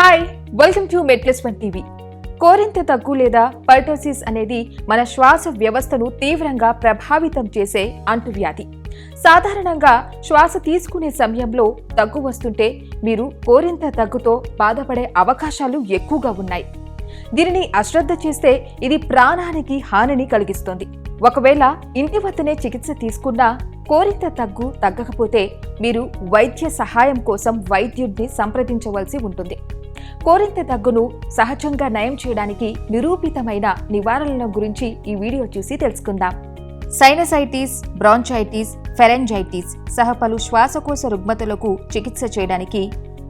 Hi, welcome to మెడ్+1 TV. కోరింత దగ్గు లేదా పర్టోసిస్ అనేది మన శ్వాస వ్యవస్థను తీవ్రంగా ప్రభావితం చేసే అంటువ్యాధి. సాధారణంగా శ్వాస తీసుకునే సమయంలో దగ్గు వస్తుంటే మీరు కోరింత దగ్గుతో బాధపడే అవకాశాలు ఎక్కువగా ఉన్నాయి. దీనిని అశ్రద్ధ చేస్తే ఇది ప్రాణానికి హానిని కలిగిస్తుంది. ఒకవేళ ఇంటి వద్దనే చికిత్స తీసుకున్నా కోరింత దగ్గు తగ్గకపోతే మీరు వైద్య సహాయం కోసం వైద్యుడిని సంప్రదించవలసి ఉంటుంది. కోరింత దగ్గును సహజంగా నయం చేయడానికి నిరూపితమైన నివారణల గురించి ఈ వీడియో చూసి తెలుసుకుందాం. సైనసైటిస్, బ్రాంచైటిస్, ఫెరెంజైటిస్ సహా పలు శ్వాసకోశ రుగ్మతలకు చికిత్స చేయడానికి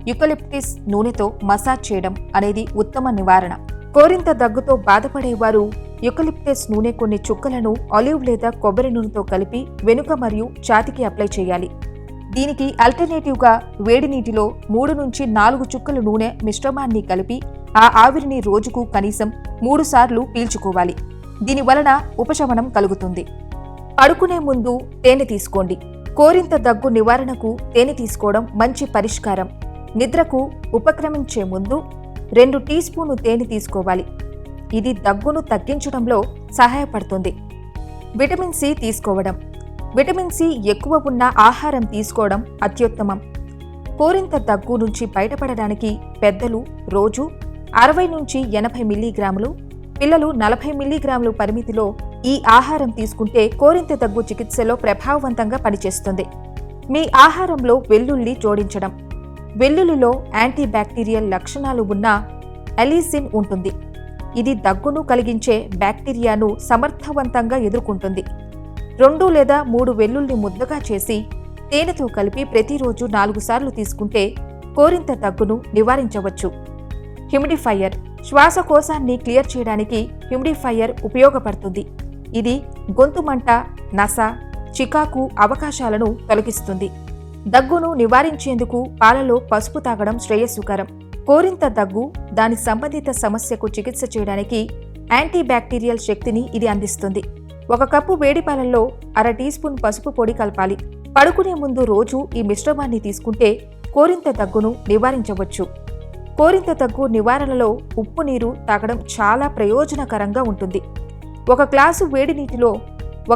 యూకలిప్టస్ నూనెతో మసాజ్ చేయడం అనేది ఉత్తమ నివారణ. కోరింత దగ్గుతో బాధపడేవారు యూకలిప్టస్ నూనె కొన్ని చుక్కలను ఆలివ్ లేదా కొబ్బరి నూనెతో కలిపి వెనుక మరియు ఛాతీకి అప్లై చేయాలి. దీనికి ఆల్టర్నేటివ్గా వేడి నీటిలో 3 నుంచి 4 చుక్కల నూనె మిశ్రమాన్ని కలిపి ఆ ఆవిరిని రోజుకు కనీసం 3 సార్లు పీల్చుకోవాలి. దీని వలన ఉపశమనం కలుగుతుంది. పడుకునే ముందు తేనె తీసుకోండి. కోరింత దగ్గు నివారణకు తేనె తీసుకోవడం మంచి పరిష్కారం. నిద్రకు ఉపక్రమించే ముందు 2 టీ స్పూన్లు తేనె తీసుకోవాలి. ఇది దగ్గును తగ్గించడంలో సహాయపడుతుంది. విటమిన్ సి తీసుకోవడం. విటమిన్ సి ఎక్కువ ఉన్న ఆహారం తీసుకోవడం అత్యుత్తమం. కోరింత దగ్గు నుంచి బయటపడడానికి పెద్దలు రోజు 60 నుంచి 80 మిల్లీగ్రాములు, పిల్లలు 40 మిల్లీగ్రాములు పరిమితిలో ఈ ఆహారం తీసుకుంటే కోరింత దగ్గు చికిత్సలో ప్రభావవంతంగా పనిచేస్తుంది. మీ ఆహారంలో వెల్లుల్లి జోడించడం. వెల్లుల్లిలో యాంటీ బ్యాక్టీరియల్ లక్షణాలు ఉన్న అలిసిన్ ఉంటుంది. ఇది దగ్గును కలిగించే బ్యాక్టీరియాను సమర్థవంతంగా ఎదుర్కొంటుంది. 2 లేదా 3 వెల్లుల్లి ముద్దగా చేసి తేనెతో కలిపి ప్రతిరోజు 4 సార్లు తీసుకుంటే కోరింత దగ్గును నివారించవచ్చు. హ్యూమిడిఫైయర్. శ్వాసకోశాన్ని క్లియర్ చేయడానికి హ్యూమిడిఫైయర్ ఉపయోగపడుతుంది. ఇది గొంతు మంట, నస, చికాకు అవకాశాలను తొలగిస్తుంది. దగ్గును నివారించేందుకు పాలలో పసుపు తాగడం శ్రేయస్సుకరం. కోరింత దగ్గు, దాని సంబంధిత సమస్యకు చికిత్స చేయడానికి యాంటీ బ్యాక్టీరియల్ శక్తిని ఇది అందిస్తుంది. 1 కప్పు వేడి పాలల్లో 1/2 టీ స్పూన్ పసుపు పొడి కలపాలి. పడుకునే ముందు రోజు ఈ మిశ్రమాన్ని తీసుకుంటే కోరింత దగ్గును నివారించవచ్చు. కోరింత దగ్గు నివారణలో ఉప్పు నీరు తాగడం చాలా ప్రయోజనకరంగా ఉంటుంది. 1 గ్లాసు వేడి నీటిలో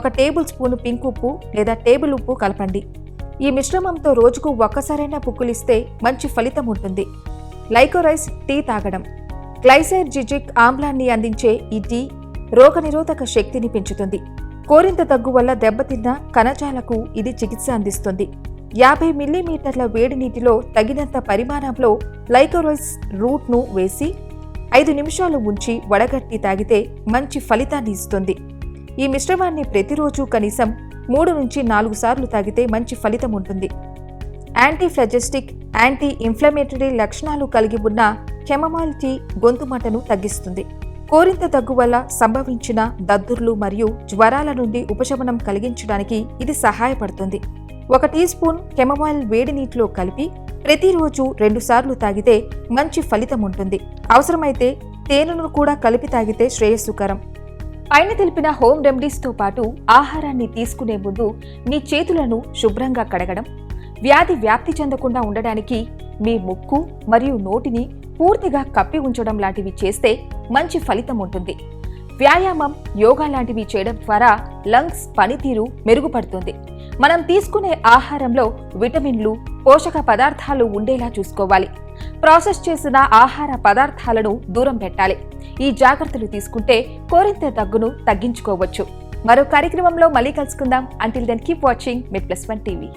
1 టేబుల్ స్పూన్ పింక్ ఉప్పు లేదా టేబుల్ ఉప్పు కలపండి. ఈ మిశ్రమంతో రోజుకు ఒక్కసారైనా పుక్కిలిస్తే మంచి ఫలితం ఉంటుంది. లైకోరైస్ టీ తాగడం. గ్లైసైర్జిజిక్ ఆమ్లాన్ని అందించే ఈ టీ రోగనిరోధక శక్తిని పెంచుతుంది. కోరింత దగ్గు వల్ల దెబ్బతిన్న కణజాలకు ఇది చికిత్స అందిస్తుంది. 50 మిల్లీమీటర్ల వేడి నీటిలో తగినంత పరిమాణంలో లైకోరైస్ రూట్ను వేసి 5 నిమిషాలు ఉంచి వడగట్టి తాగితే మంచి ఫలితాన్ని ఇస్తుంది. ఈ మిశ్రమాన్ని ప్రతిరోజు కనీసం 3 నుంచి 4 సార్లు తాగితే మంచి ఫలితం ఉంటుంది. యాంటీఫ్లెజెస్టిక్, యాంటీ ఇన్ఫ్లమేటరీ లక్షణాలు కలిగి ఉన్న కెమమైల్ టీ గొంతు మంటను తగ్గిస్తుంది. కోరింత దగ్గు వల్ల సంభవించిన దద్దుర్లు మరియు జ్వరాల నుండి ఉపశమనం కలిగించడానికి ఇది సహాయపడుతుంది. 1 టీ స్పూన్ కెమమైల్ వేడి నీటిలో కలిపి ప్రతిరోజు 2 సార్లు తాగితే మంచి ఫలితం ఉంటుంది. అవసరమైతే తేనెను కూడా కలిపి తాగితే శ్రేయస్సుకరం. పైన తెలిపిన హోమ్ రెమెడీస్తో పాటు ఆహారాన్ని తీసుకునే ముందు మీ చేతులను శుభ్రంగా కడగడం, వ్యాధి వ్యాప్తి చెందకుండా ఉండడానికి మీ ముక్కు మరియు నోటిని పూర్తిగా కప్పి ఉంచడం లాంటివి చేస్తే మంచి ఫలితం ఉంటుంది. వ్యాయామం, యోగా లాంటివి చేయడం ద్వారా లంగ్స్ పనితీరు మెరుగుపడుతుంది. మనం తీసుకునే ఆహారంలో విటమిన్లు, పోషక పదార్థాలు ఉండేలా చూసుకోవాలి. ప్రాసెస్ చేసిన ఆహార పదార్థాలను దూరం పెట్టాలి. ఈ జాగ్రత్తలు తీసుకుంటే కోరింత దగ్గును తగ్గించుకోవచ్చు. మరో కార్యక్రమంలో మళ్ళీ కలుసుకుందాం. అంటిల్ దెన్ కీప్ వాచింగ్ మెడ్+1 టీవీ.